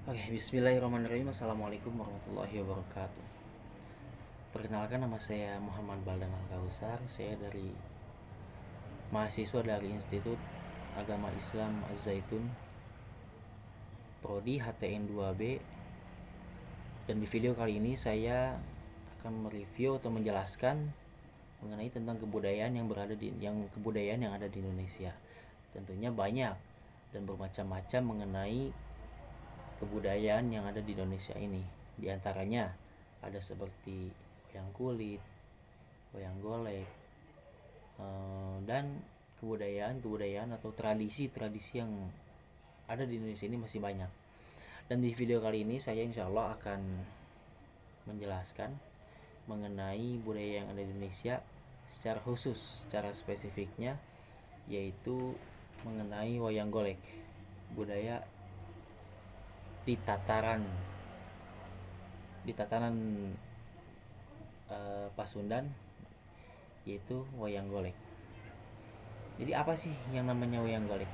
Oke, bismillahirrahmanirrahim. Assalamualaikum warahmatullahi wabarakatuh. Perkenalkan, nama saya Muhammad Baldan Al-Kausar. Saya dari mahasiswa dari Institut Agama Islam Az-Zaitun, Prodi HTN 2B. Dan di video kali ini saya akan mereview atau menjelaskan mengenai tentang kebudayaan yang ada di Indonesia. Tentunya banyak dan bermacam-macam mengenai kebudayaan yang ada di Indonesia ini. Di antaranya ada seperti wayang kulit, wayang golek, dan kebudayaan atau tradisi-tradisi yang ada di Indonesia ini masih banyak. Dan di video kali ini saya insya Allah akan menjelaskan mengenai budaya yang ada di Indonesia secara khusus, secara spesifiknya, yaitu mengenai wayang golek, budaya di tataran Pasundan, yaitu wayang golek. Jadi apa sih yang namanya wayang golek?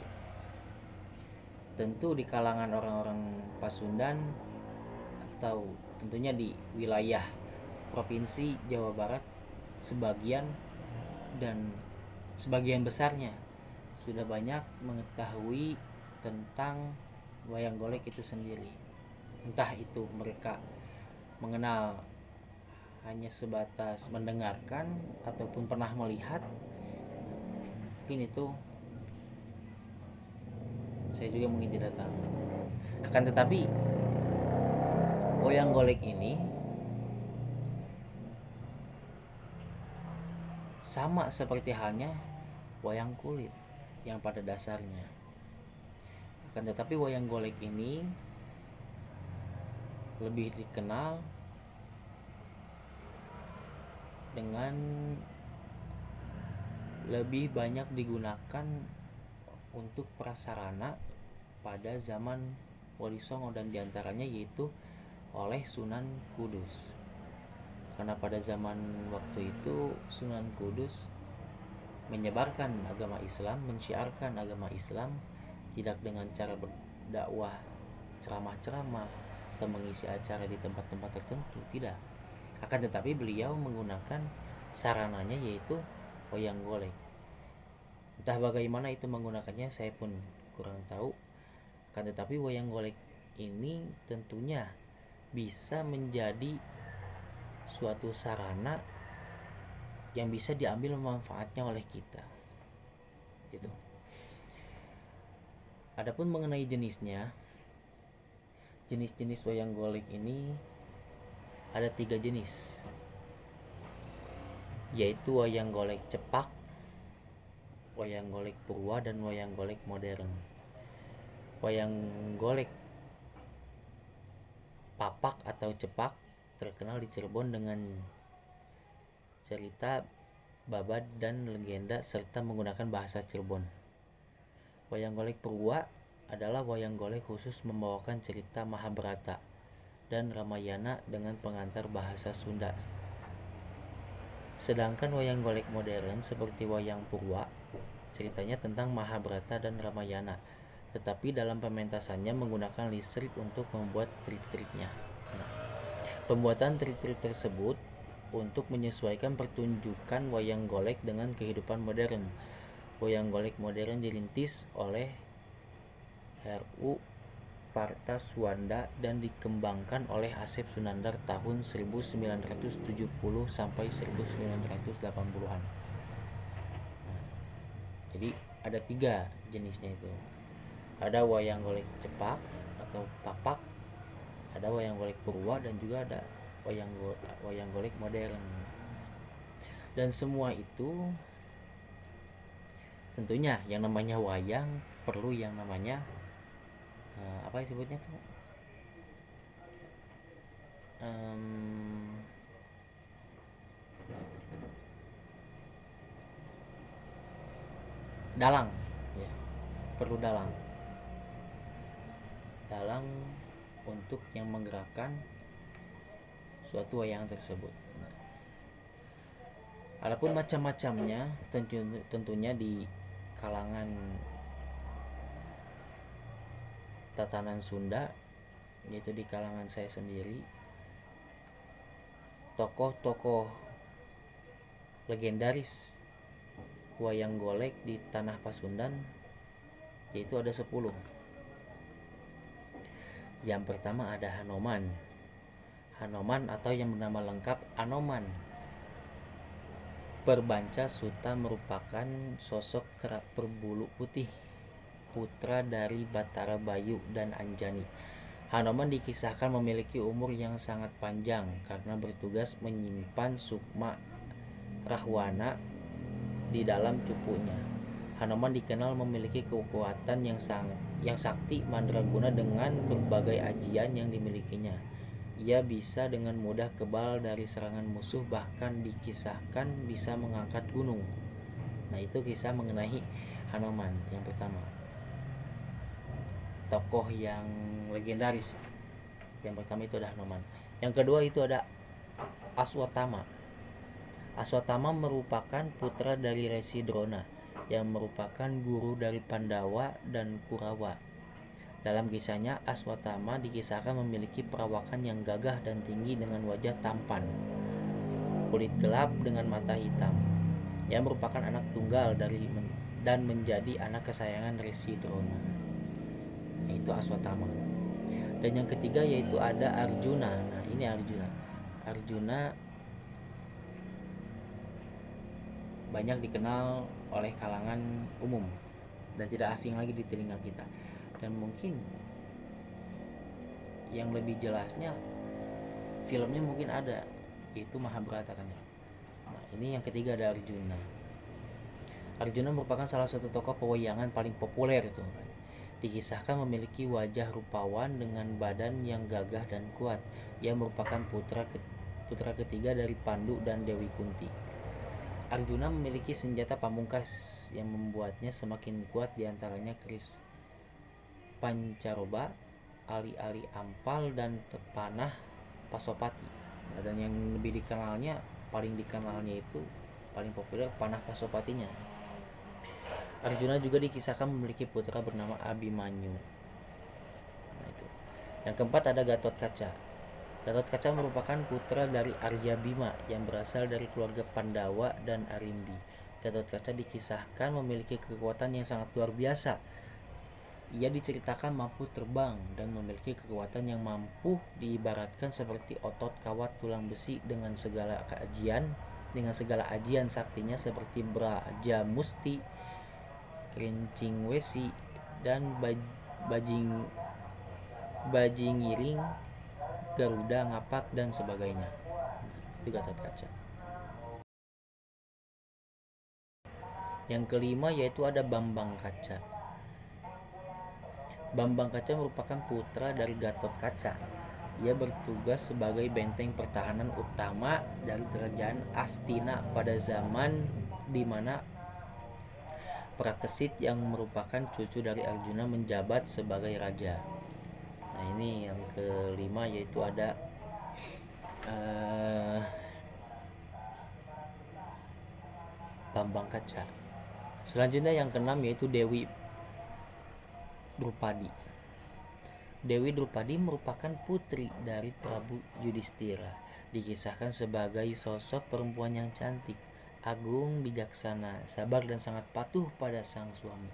Tentu di kalangan orang-orang Pasundan atau tentunya di wilayah provinsi Jawa Barat sebagian besarnya sudah banyak mengetahui tentang wayang golek itu sendiri. Entah itu mereka mengenal hanya sebatas mendengarkan ataupun pernah melihat, mungkin itu saya juga mungkin tidak tahu. Akan tetapi wayang golek ini sama seperti halnya wayang kulit yang pada dasarnya. Akan tetapi wayang golek ini lebih dikenal dengan lebih banyak digunakan untuk prasarana pada zaman Wali Songo, dan diantaranya yaitu oleh Sunan Kudus. Karena pada zaman waktu itu Sunan Kudus menyebarkan agama Islam, mensyiarkan agama Islam, tidak dengan cara berdakwah ceramah-ceramah atau mengisi acara di tempat-tempat tertentu, tidak. Akan tetapi beliau menggunakan sarananya yaitu wayang golek. Entah bagaimana itu menggunakannya, saya pun kurang tahu. Akan tetapi wayang golek ini tentunya bisa menjadi suatu sarana yang bisa diambil manfaatnya oleh kita, gitu. Adapun mengenai jenis-jenis wayang golek ini ada 3 jenis, yaitu wayang golek cepak, wayang golek purwa, dan wayang golek modern. Wayang golek papak atau cepak terkenal di Cirebon dengan cerita babad dan legenda serta menggunakan bahasa Cirebon. Wayang golek purwa adalah wayang golek khusus membawakan cerita Mahabharata dan Ramayana dengan pengantar bahasa Sunda. Sedangkan wayang golek modern seperti wayang purwa ceritanya tentang Mahabharata dan Ramayana, tetapi dalam pementasannya menggunakan listrik untuk membuat trik-triknya. Pembuatan trik-trik tersebut untuk menyesuaikan pertunjukan wayang golek dengan kehidupan modern. Wayang golek modern dirintis oleh R.U. Partaswanda dan dikembangkan oleh Asep Sunandar tahun 1970 sampai 1980-an. Jadi ada 3 jenisnya itu. Ada wayang golek cepak atau papak, ada wayang golek purwa, dan juga ada wayang golek modern. Dan semua itu tentunya yang namanya wayang perlu yang namanya apa disebutnya tuh, dalang ya, perlu dalang untuk yang menggerakkan suatu wayang tersebut. Adapun macam-macamnya tentunya di kalangan tatanan Sunda yaitu di kalangan saya sendiri, tokoh-tokoh legendaris wayang golek di tanah Pasundan yaitu ada 10. Yang pertama ada Hanoman. Hanoman atau yang bernama lengkap Anoman Perbanca Suta merupakan sosok kera berbulu putih, putra dari Batara Bayu dan Anjani. Hanoman dikisahkan memiliki umur yang sangat panjang karena bertugas menyimpan sukma Rahwana di dalam cupunya. Hanoman dikenal memiliki kekuatan yang sakti mandraguna dengan berbagai ajian yang dimilikinya. Ia bisa dengan mudah kebal dari serangan musuh, bahkan dikisahkan bisa mengangkat gunung. Nah, itu kisah mengenai Hanoman yang pertama. Tokoh yang legendaris. Yang pertama itu ada Hanoman. Yang kedua itu ada Aswatama. Aswatama merupakan putra dari Resi Drona yang merupakan guru dari Pandawa dan Kurawa. Dalam kisahnya, Aswatama dikisahkan memiliki perawakan yang gagah dan tinggi dengan wajah tampan, kulit gelap dengan mata hitam. Ia merupakan anak tunggal dan menjadi anak kesayangan Resi Drona, yaitu Aswatama. Dan yang ketiga yaitu ada Arjuna. Nah, ini Arjuna. Arjuna banyak dikenal oleh kalangan umum dan tidak asing lagi di telinga kita. Dan mungkin yang lebih jelasnya filmnya mungkin ada, yaitu Mahabharata kan ya. Nah, ini yang ketiga ada Arjuna. Arjuna merupakan salah satu tokoh pewayangan paling populer itu kan. Dikisahkan memiliki wajah rupawan dengan badan yang gagah dan kuat. Ia merupakan putra ketiga dari Pandu dan Dewi Kunti. Arjuna memiliki senjata pamungkas yang membuatnya semakin kuat, diantaranya keris Pancaroba, ali-ali ampal, dan panah Pasopati. Dan yang lebih paling dikenalnya itu paling populer panah Pasopatinya. Arjuna juga dikisahkan memiliki putra bernama Abimanyu. Nah, itu. Yang keempat ada Gatot Kaca. Gatot Kaca merupakan putra dari Arya Bima yang berasal dari keluarga Pandawa dan Arimbi. Gatot Kaca dikisahkan memiliki kekuatan yang sangat luar biasa. Ia diceritakan mampu terbang dan memiliki kekuatan yang mampu diibaratkan seperti otot kawat tulang besi dengan segala ajian saktinya seperti Braja Musti, Rincing Wesi, dan Bajingiring, Garuda Ngapak, dan sebagainya. Itu Gatot Kaca. Yang kelima yaitu ada Bambang Kaca. Bambang Kaca merupakan putra dari Gatot Kaca. Ia bertugas sebagai benteng pertahanan utama dari kerajaan Astina pada zaman di mana Prakesit yang merupakan cucu dari Arjuna menjabat sebagai raja. Nah, ini yang kelima yaitu ada Bambang Kaca. Selanjutnya yang keenam yaitu Dewi Drupadi. Dewi Drupadi merupakan putri dari Prabu Yudhistira. Dikisahkan sebagai sosok perempuan yang cantik, agung, bijaksana, sabar, dan sangat patuh pada sang suami.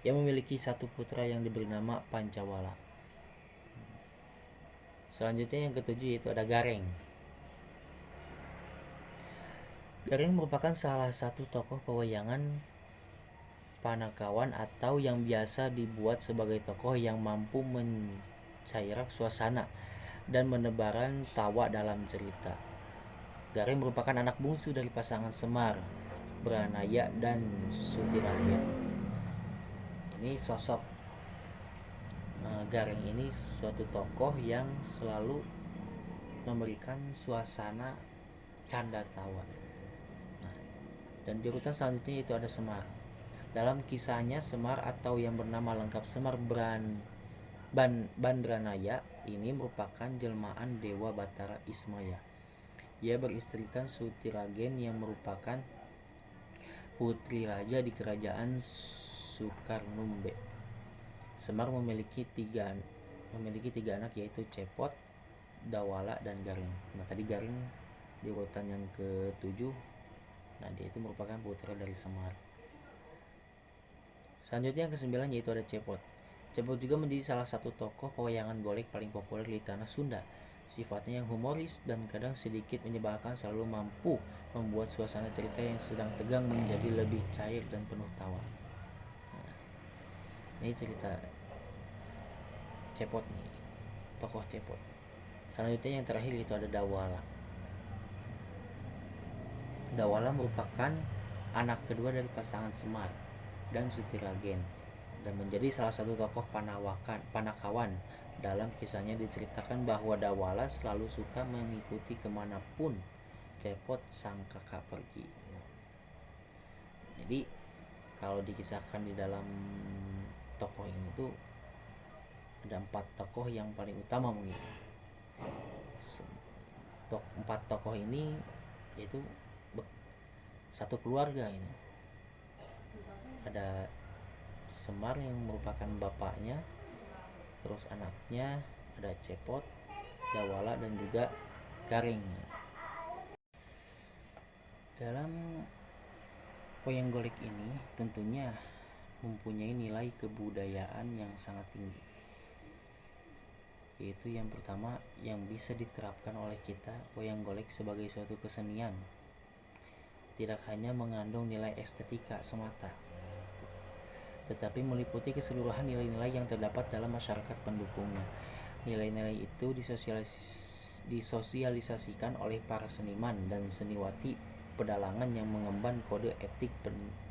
Ia memiliki satu putra yang diberi nama Pancawala. Selanjutnya yang ketujuh yaitu ada Gareng. Gareng merupakan salah satu tokoh pewayangan Panakawan atau yang biasa dibuat sebagai tokoh yang mampu mencairak suasana dan menebaran tawa dalam cerita. Gareng merupakan anak bungsu dari pasangan Semar, Branaya, dan Sutiraja. Ini sosok Gareng ini suatu tokoh yang selalu memberikan suasana canda tawa. Nah, dan di urutan selanjutnya itu ada Semar. Dalam kisahnya, Semar atau yang bernama lengkap Semar Bandranaya ini merupakan jelmaan Dewa Batara Ismaya. Ia beristrikan Sutiragen yang merupakan putri raja di kerajaan Sukarnumbe. Semar memiliki 3 memiliki 3 anak, yaitu Cepot, Dawala, dan Garing. Nah, tadi Garing di urutan yang ke-7. Nah, dia itu merupakan putra dari Semar. Selanjutnya yang ke-9 yaitu ada Cepot. Cepot juga menjadi salah satu tokoh pewayangan golek paling populer di tanah Sunda. Sifatnya yang humoris dan kadang sedikit menyebalkan selalu mampu membuat suasana cerita yang sedang tegang menjadi lebih cair dan penuh tawa. Nah, ini cerita Cepot nih, tokoh Cepot. Selanjutnya yang terakhir itu ada Dawala. Dawala merupakan anak kedua dari pasangan Semar dan Sutiragen dan menjadi salah satu tokoh Panakawan. Dalam kisahnya diceritakan bahwa Dawala selalu suka mengikuti kemanapun Cepot sang kakak pergi. Jadi kalau dikisahkan di dalam tokoh ini tuh ada 4 tokoh yang paling utama mungkin. 4 tokoh ini yaitu satu keluarga ini. Ada Semar yang merupakan bapaknya, terus anaknya ada Cepot, Dawala, dan juga Garing. Dalam wayang golek ini tentunya mempunyai nilai kebudayaan yang sangat tinggi, yaitu yang pertama yang bisa diterapkan oleh kita, wayang golek sebagai suatu kesenian tidak hanya mengandung nilai estetika semata, tetapi meliputi keseluruhan nilai-nilai yang terdapat dalam masyarakat pendukungnya. Nilai-nilai itu disosialisasikan oleh para seniman dan seniwati pedalangan yang mengemban kode etik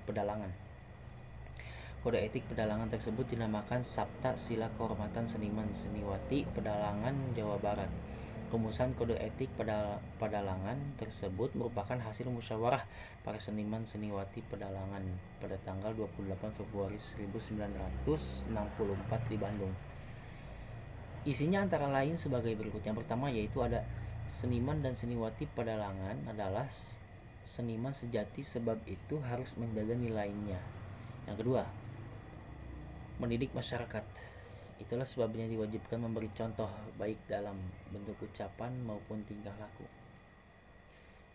pedalangan. Kode etik pedalangan tersebut dinamakan Sabta Sila Kehormatan Seniman Seniwati Pedalangan Jawa Barat. Rumusan kode etik pedalangan tersebut merupakan hasil musyawarah para seniman seniwati pedalangan pada tanggal 28 Februari 1964 di Bandung. Isinya antara lain sebagai berikut. Yang pertama yaitu ada seniman dan seniwati pedalangan adalah seniman sejati, sebab itu harus menjaga nilainya. Yang kedua, mendidik masyarakat. Itulah sebabnya diwajibkan memberi contoh baik dalam bentuk ucapan maupun tingkah laku.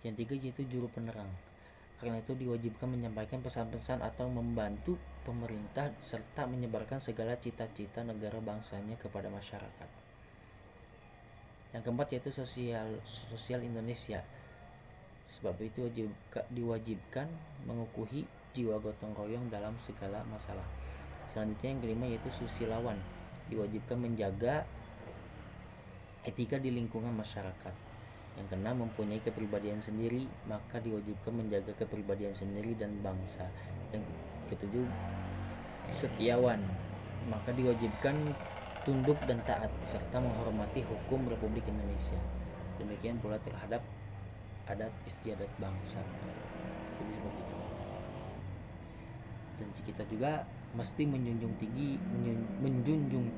Yang tiga yaitu juru penerang. Karena itu diwajibkan menyampaikan pesan-pesan atau membantu pemerintah serta menyebarkan segala cita-cita negara bangsanya kepada masyarakat. Yang keempat yaitu sosial Indonesia. Sebab itu diwajibkan mengukuhi jiwa gotong royong dalam segala masalah. Selanjutnya yang kelima yaitu susilawan. Diwajibkan menjaga etika di lingkungan masyarakat. Yang keenam mempunyai kepribadian sendiri, maka diwajibkan menjaga kepribadian sendiri dan bangsa. Yang ketujuh setiawan, maka diwajibkan tunduk dan taat serta menghormati hukum Republik Indonesia. Demikian pula terhadap adat istiadat bangsa. Jadi seperti itu. Dan kita juga mesti menjunjung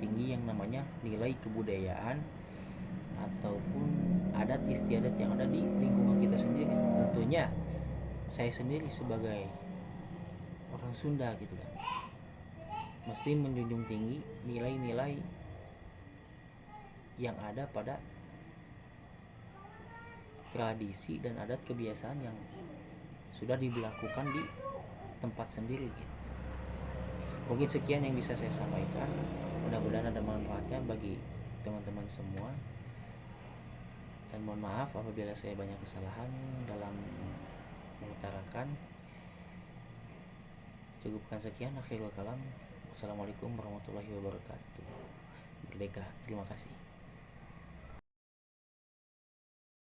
tinggi yang namanya nilai kebudayaan ataupun adat istiadat yang ada di lingkungan kita sendiri. Tentunya saya sendiri sebagai orang Sunda gitu kan, mesti menjunjung tinggi nilai-nilai yang ada pada tradisi dan adat kebiasaan yang sudah diberlakukan di tempat sendiri gitu. Mungkin sekian yang bisa saya sampaikan. Mudah-mudahan ada manfaatnya bagi teman-teman semua. Dan mohon maaf apabila saya banyak kesalahan dalam mengutarakan. Cukupkan sekian, akhirul kalam. Wassalamualaikum warahmatullahi wabarakatuh. Merdeka. Terima kasih.